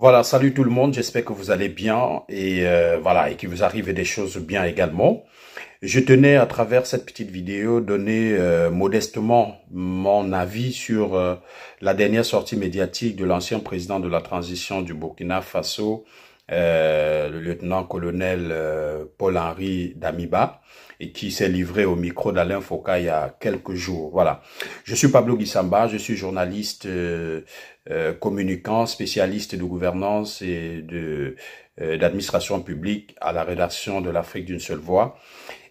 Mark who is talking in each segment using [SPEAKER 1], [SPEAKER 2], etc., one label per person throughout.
[SPEAKER 1] Voilà, salut tout le monde, j'espère que vous allez bien et voilà, et qu'il vous arrive des choses bien également. Je tenais à travers cette petite vidéo donner modestement mon avis sur la dernière sortie médiatique de l'ancien président de la transition du Burkina Faso, le lieutenant-colonel Paul-Henri Damiba, et qui s'est livré au micro d'Alain Foka il y a quelques jours. Voilà. Je suis Pablo Guissamba, je suis journaliste communicant, spécialiste de gouvernance et d'administration publique à la rédaction de l'Afrique d'une seule voix.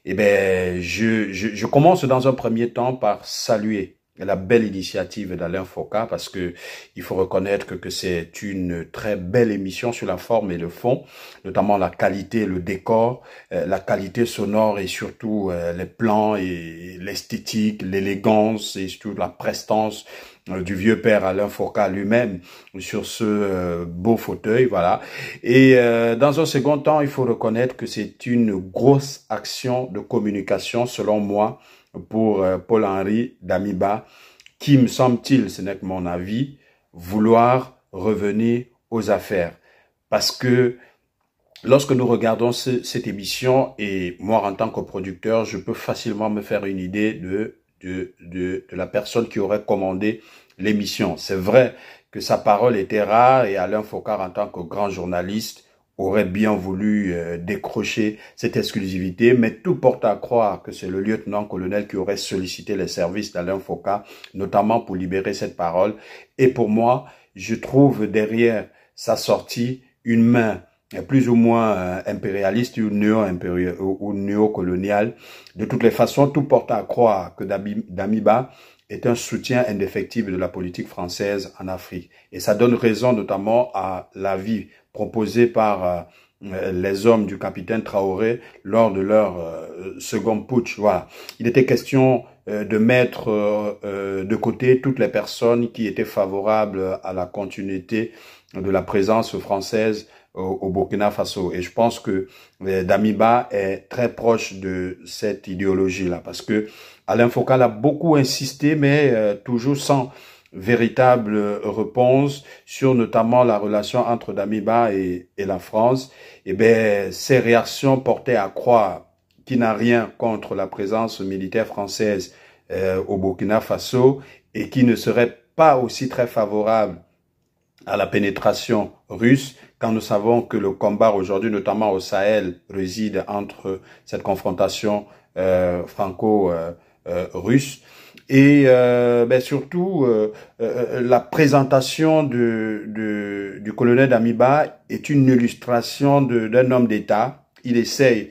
[SPEAKER 1] Eh ben, je commence dans un premier temps par saluer la belle initiative d'Alain Foka parce que il faut reconnaître que c'est une très belle émission sur la forme et le fond, notamment la qualité, le décor, la qualité sonore et surtout les plans et l'esthétique, l'élégance et surtout la prestance du vieux père Alain Foka lui-même sur ce beau fauteuil, voilà. Et dans un second temps, il faut reconnaître que c'est une grosse action de communication, selon moi, pour Paul-Henri Damiba, qui, me semble-t-il, ce n'est que mon avis, vouloir revenir aux affaires. Parce que lorsque nous regardons cette émission, et moi, en tant que producteur, je peux facilement me faire une idée de la personne qui aurait commandé l'émission. C'est vrai que sa parole était rare et Alain Foka, en tant que grand journaliste, aurait bien voulu décrocher cette exclusivité, mais tout porte à croire que c'est le lieutenant-colonel qui aurait sollicité les services d'Alain Foka, notamment pour libérer cette parole. Et pour moi, je trouve derrière sa sortie une main plus ou moins impérialiste ou néocoloniale. De toutes les façons, tout porte à croire que Damiba est un soutien indéfectible de la politique française en Afrique. Et ça donne raison notamment à l'avis proposé par les hommes du capitaine Traoré lors de leur second putsch. Voilà. Il était question de mettre de côté toutes les personnes qui étaient favorables à la continuité de la présence française au Burkina Faso. Et je pense que Damiba est très proche de cette idéologie-là, parce que Alain Foka a beaucoup insisté, mais toujours sans véritable réponse sur notamment la relation entre Damiba et la France. Et ben, ces réactions portaient à croire qu'il n'a rien contre la présence militaire française au Burkina Faso et qu'il ne serait pas aussi très favorable à la pénétration russe, quand nous savons que le combat aujourd'hui, notamment au Sahel, réside entre cette confrontation franco-russe. Et surtout, la présentation du colonel Damiba est une illustration d'un homme d'État. Il essaye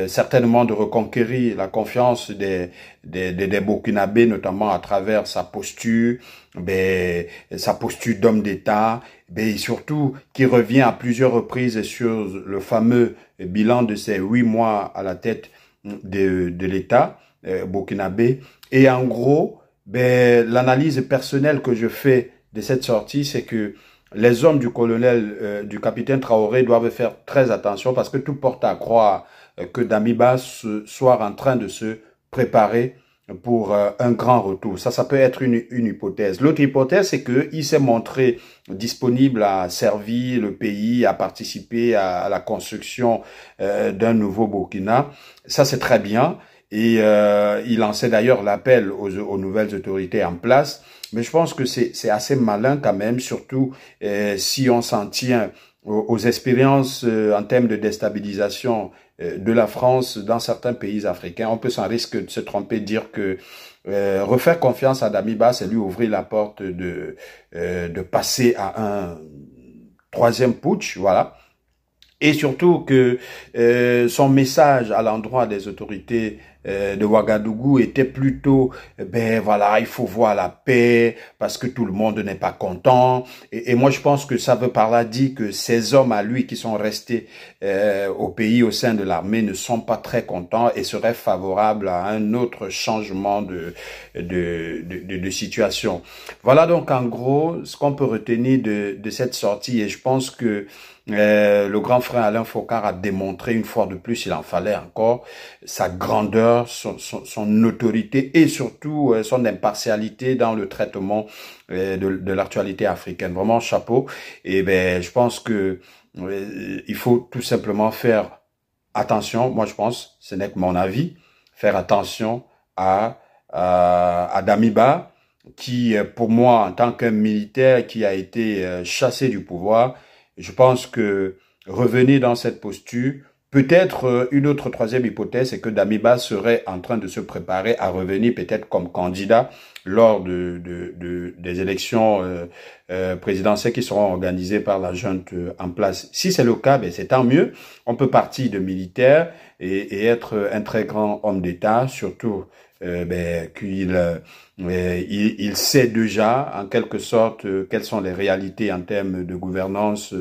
[SPEAKER 1] certainement de reconquérir la confiance des Burkinabés, notamment à travers sa posture d'homme d'État, et surtout qui revient à plusieurs reprises sur le fameux bilan de ses 8 mois à la tête de l'État burkinabé. Et en gros, l'analyse personnelle que je fais de cette sortie, c'est que les hommes du colonel, du capitaine Traoré doivent faire très attention parce que tout porte à croire que Damiba soit en train de se préparer pour un grand retour. Ça peut être une hypothèse. L'autre hypothèse, c'est qu'il s'est montré disponible à servir le pays, à participer à la construction d'un nouveau Burkina. Ça, c'est très bien. Et il lançait d'ailleurs l'appel aux nouvelles autorités en place. Mais je pense que c'est assez malin quand même, surtout si on s'en tient aux expériences en termes de déstabilisation de la France dans certains pays africains. On peut sans risque de se tromper, dire que refaire confiance à Damiba, c'est lui ouvrir la porte de passer à un troisième putsch, voilà. Et surtout que son message à l'endroit des autorités de Ouagadougou était plutôt, voilà, il faut voir la paix parce que tout le monde n'est pas content. Et moi, je pense que ça veut par là dire que ces hommes à lui qui sont restés au pays, au sein de l'armée, ne sont pas très contents et seraient favorables à un autre changement de situation. Voilà donc en gros ce qu'on peut retenir de cette sortie. Et je pense que Le grand frère Alain Focar a démontré une fois de plus, il en fallait encore, sa grandeur, son autorité et surtout son impartialité dans le traitement de l'actualité africaine. Vraiment chapeau. Et ben, je pense que il faut tout simplement faire attention. Moi, je pense, ce n'est que mon avis, faire attention à Damiba, qui, pour moi, en tant qu'un militaire qui a été chassé du pouvoir, je pense que revenir dans cette posture, peut-être une autre troisième hypothèse, c'est que Damiba serait en train de se préparer à revenir peut-être comme candidat lors des élections présidentielles qui seront organisées par la junte en place. Si c'est le cas, ben c'est tant mieux. On peut partir de militaire et être un très grand homme d'État, surtout il sait déjà en quelque sorte quelles sont les réalités en termes de gouvernance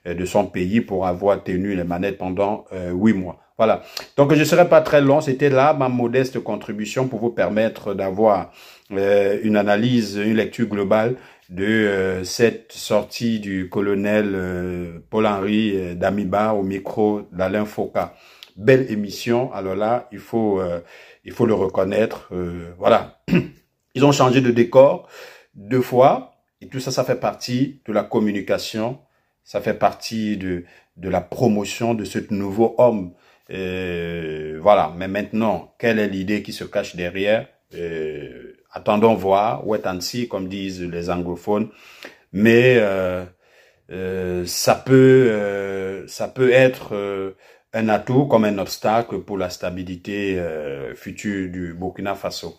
[SPEAKER 1] de son pays pour avoir tenu les manettes pendant 8 mois. Voilà. Donc je ne serai pas très long. C'était là ma modeste contribution pour vous permettre d'avoir une analyse, une lecture globale de cette sortie du colonel Paul-Henri Damiba au micro d'Alain Focar. Belle émission. Alors là, il faut le reconnaître. Voilà. Ils ont changé de décor 2 fois. Et tout ça, ça fait partie de la communication. Ça fait partie de la promotion de ce nouveau homme. Voilà. Mais maintenant, quelle est l'idée qui se cache derrière? Attendons voir. Wait and see, comme disent les anglophones. Mais ça peut être un atout comme un obstacle pour la stabilité future du Burkina Faso.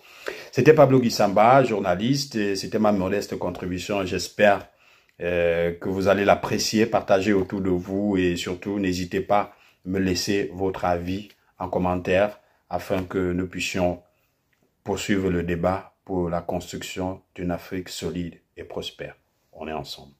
[SPEAKER 1] C'était Pablo Guissamba, journaliste, et c'était ma modeste contribution. J'espère que vous allez l'apprécier, partager autour de vous et surtout n'hésitez pas à me laisser votre avis en commentaire afin que nous puissions poursuivre le débat pour la construction d'une Afrique solide et prospère. On est ensemble.